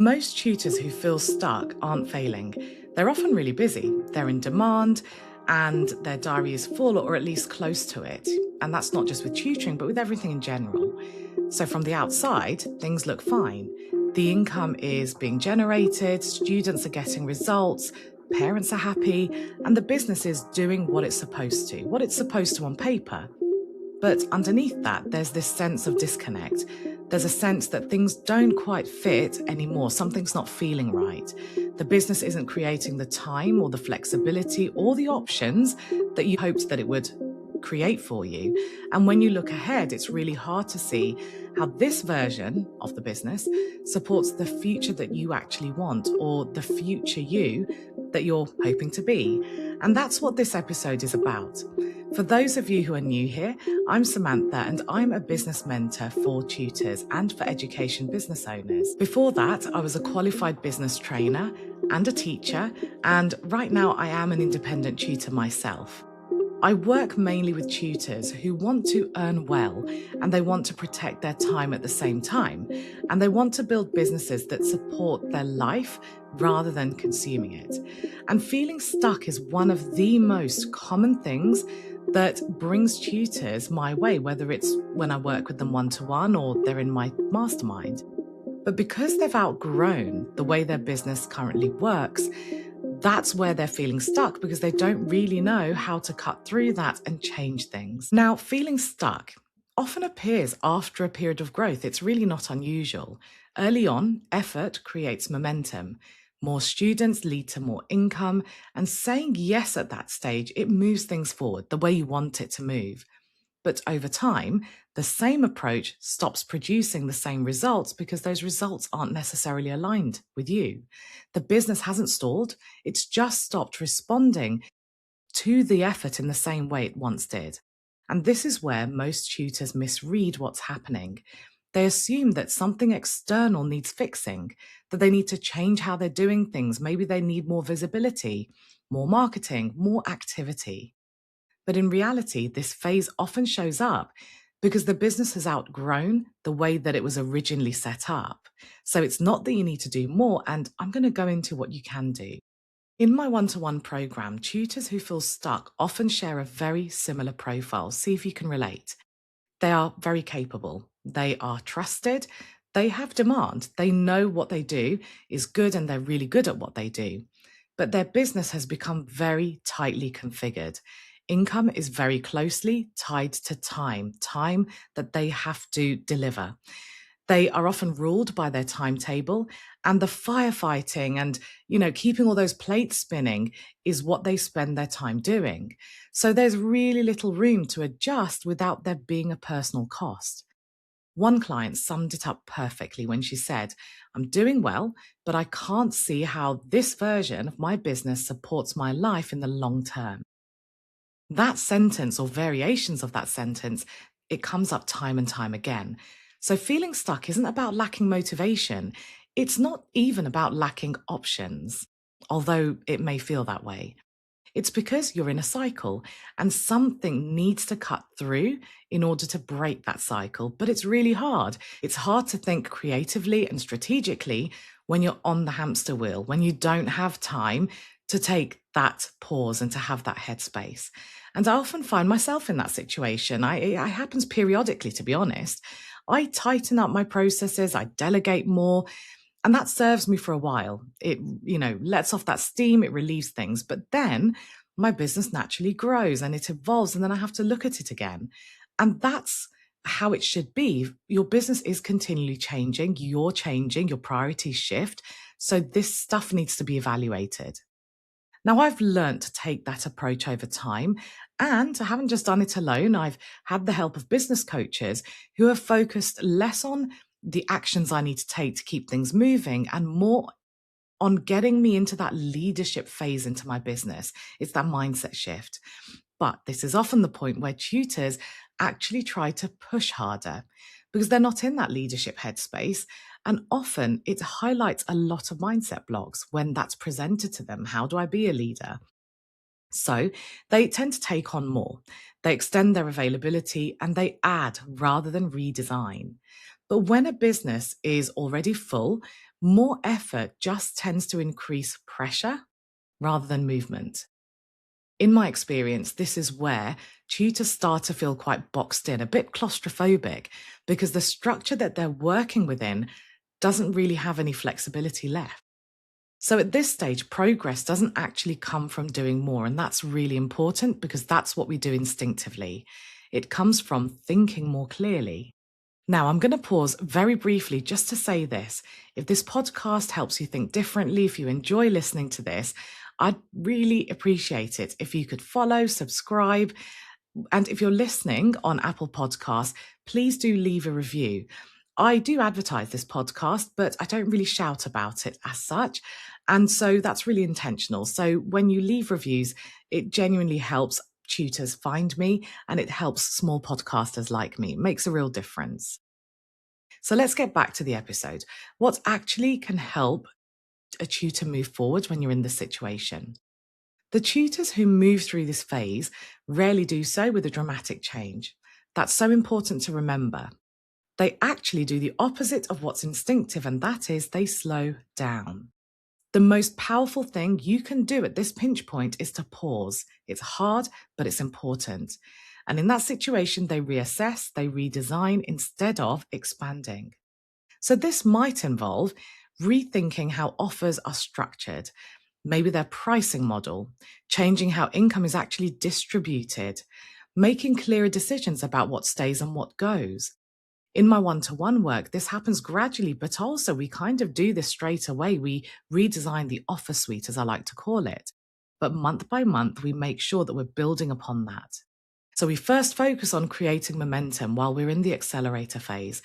Most tutors who feel stuck aren't failing. They're often really busy, they're in demand, and their diary is full or at least close to it. And that's not just with tutoring, but with everything in general. So from the outside, things look fine. The income is being generated, students are getting results, parents are happy, and the business is doing what it's supposed to on paper. But underneath that, there's this sense of disconnect. There's a sense that things don't quite fit anymore. Something's not feeling right. The business isn't creating the time or the flexibility or the options that you hoped that it would create for you. And when you look ahead, it's really hard to see how this version of the business supports the future that you actually want or the future you that you're hoping to be. And that's what this episode is about. For those of you who are new here, I'm Sumantha and I'm a business mentor for tutors and for education business owners. Before that, I was a qualified business trainer and a teacher, and right now I am an independent tutor myself. I work mainly with tutors who want to earn well and they want to protect their time at the same time, and they want to build businesses that support their life rather than consuming it. And feeling stuck is one of the most common things that brings tutors my way, whether it's when I work with them one-to-one or they're in my mastermind. But because they've outgrown the way their business currently works, that's where they're feeling stuck because they don't really know how to cut through that and change things. Now, feeling stuck often appears after a period of growth. It's really not unusual. Early on, effort creates momentum. More students lead to more income, and saying yes at that stage, it moves things forward the way you want it to move. But over time, the same approach stops producing the same results because those results aren't necessarily aligned with you. The business hasn't stalled, it's just stopped responding to the effort in the same way it once did. And this is where most tutors misread what's happening. They assume that something external needs fixing, that they need to change how they're doing things. Maybe they need more visibility, more marketing, more activity. But in reality, this phase often shows up because the business has outgrown the way that it was originally set up. So it's not that you need to do more, and I'm going to go into what you can do. In my one-to-one program, tutors who feel stuck often share a very similar profile. See if you can relate. They are very capable. They are trusted. They have demand. They know what they do is good and they're really good at what they do. But their business has become very tightly configured. Income is very closely tied to time that they have to deliver. They are often ruled by their timetable, and the firefighting and, keeping all those plates spinning is what they spend their time doing. So there's really little room to adjust without there being a personal cost. One client summed it up perfectly when she said, "I'm doing well, but I can't see how this version of my business supports my life in the long term." That sentence or variations of that sentence, it comes up time and time again. So feeling stuck isn't about lacking motivation. It's not even about lacking options, although it may feel that way. It's because you're in a cycle and something needs to cut through in order to break that cycle. But it's really hard. It's hard to think creatively and strategically when you're on the hamster wheel, when you don't have time to take that pause and to have that headspace. And I often find myself in that situation. It happens periodically, to be honest. I tighten up my processes, I delegate more, and that serves me for a while. It, lets off that steam, it relieves things. But then my business naturally grows and it evolves, and then I have to look at it again. And that's how it should be. Your business is continually changing, you're changing, your priorities shift. So this stuff needs to be evaluated. Now, I've learned to take that approach over time, and I haven't just done it alone. I've had the help of business coaches who have focused less on the actions I need to take to keep things moving and more on getting me into that leadership phase into my business. It's that mindset shift. But this is often the point where tutors actually try to push harder because they're not in that leadership headspace. And often it highlights a lot of mindset blocks when that's presented to them. How do I be a leader? So they tend to take on more. They extend their availability and they add rather than redesign. But when a business is already full, More effort just tends to increase pressure rather than movement. In my experience, this is where tutors start to feel quite boxed in, a bit claustrophobic, because the structure that they're working within doesn't really have any flexibility left. So at this stage, progress doesn't actually come from doing more. And that's really important because that's what we do instinctively. It comes from thinking more clearly. Now, I'm going to pause very briefly just to say this. If this podcast helps you think differently, if you enjoy listening to this, I'd really appreciate it if you could follow, subscribe, and if you're listening on Apple Podcasts, please do leave a review. I do advertise this podcast, but I don't really shout about it as such. And so that's really intentional. So when you leave reviews, it genuinely helps tutors find me and it helps small podcasters like me. It makes a real difference. So let's get back to the episode. What actually can help a tutor move forward when you're in this situation? The tutors who move through this phase rarely do so with a dramatic change. That's so important to remember. They actually do the opposite of what's instinctive, and that is they slow down. The most powerful thing you can do at this pinch point is to pause. It's hard, but it's important. And in that situation, they reassess, they redesign instead of expanding. So this might involve rethinking how offers are structured, maybe their pricing model, changing how income is actually distributed, making clearer decisions about what stays and what goes. In my one-to-one work, this happens gradually, but also we kind of do this straight away. We redesign the offer suite, as I like to call it. But month by month, we make sure that we're building upon that. So we first focus on creating momentum while we're in the accelerator phase,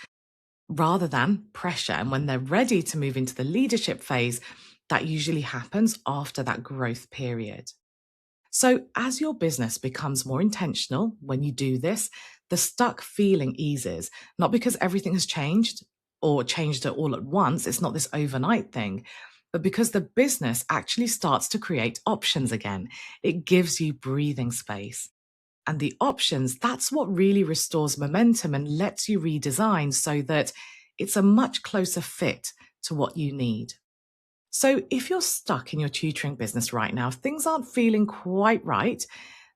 rather than pressure. And when they're ready to move into the leadership phase, that usually happens after that growth period. So, as your business becomes more intentional when you do this, the stuck feeling eases, not because everything has changed or changed it all at once. It's not this overnight thing, but because the business actually starts to create options again. It gives you breathing space. And the options, that's what really restores momentum and lets you redesign so that it's a much closer fit to what you need. So, if you're stuck in your tutoring business right now, if things aren't feeling quite right,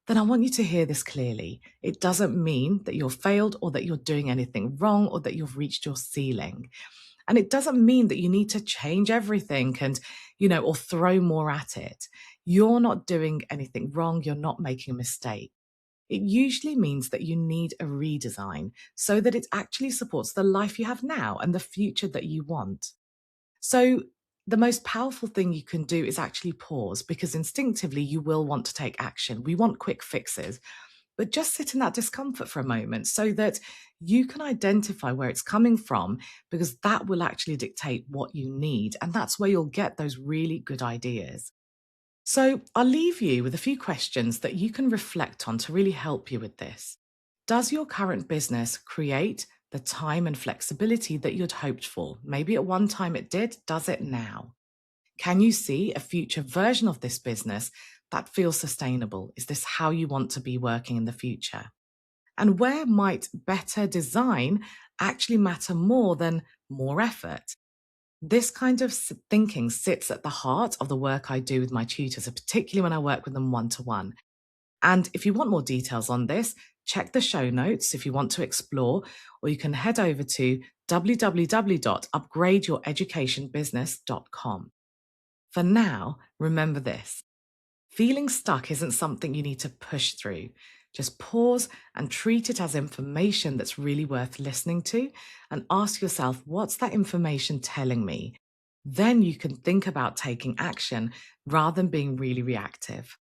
then I want you to hear this clearly. It doesn't mean that you're failed or that you're doing anything wrong or that you've reached your ceiling. And it doesn't mean that you need to change everything and, or throw more at it. You're not doing anything wrong. You're not making a mistake. It usually means that you need a redesign so that it actually supports the life you have now and the future that you want. So, the most powerful thing you can do is actually pause because instinctively you will want to take action. We want quick fixes, but just sit in that discomfort for a moment so that you can identify where it's coming from because that will actually dictate what you need. And that's where you'll get those really good ideas. So I'll leave you with a few questions that you can reflect on to really help you with this. Does your current business create the time and flexibility that you'd hoped for? Maybe at one time it did. Does it now? Can you see a future version of this business that feels sustainable? Is this how you want to be working in the future? And where might better design actually matter more than more effort? This kind of thinking sits at the heart of the work I do with my tutors, particularly when I work with them one to one. And if you want more details on this, check the show notes if you want to explore, or you can head over to www.upgradeyourEducationBusiness.com. For now, remember this. Feeling stuck isn't something you need to push through. Just pause and treat it as information that's really worth listening to and ask yourself, what's that information telling me? Then you can think about taking action rather than being really reactive.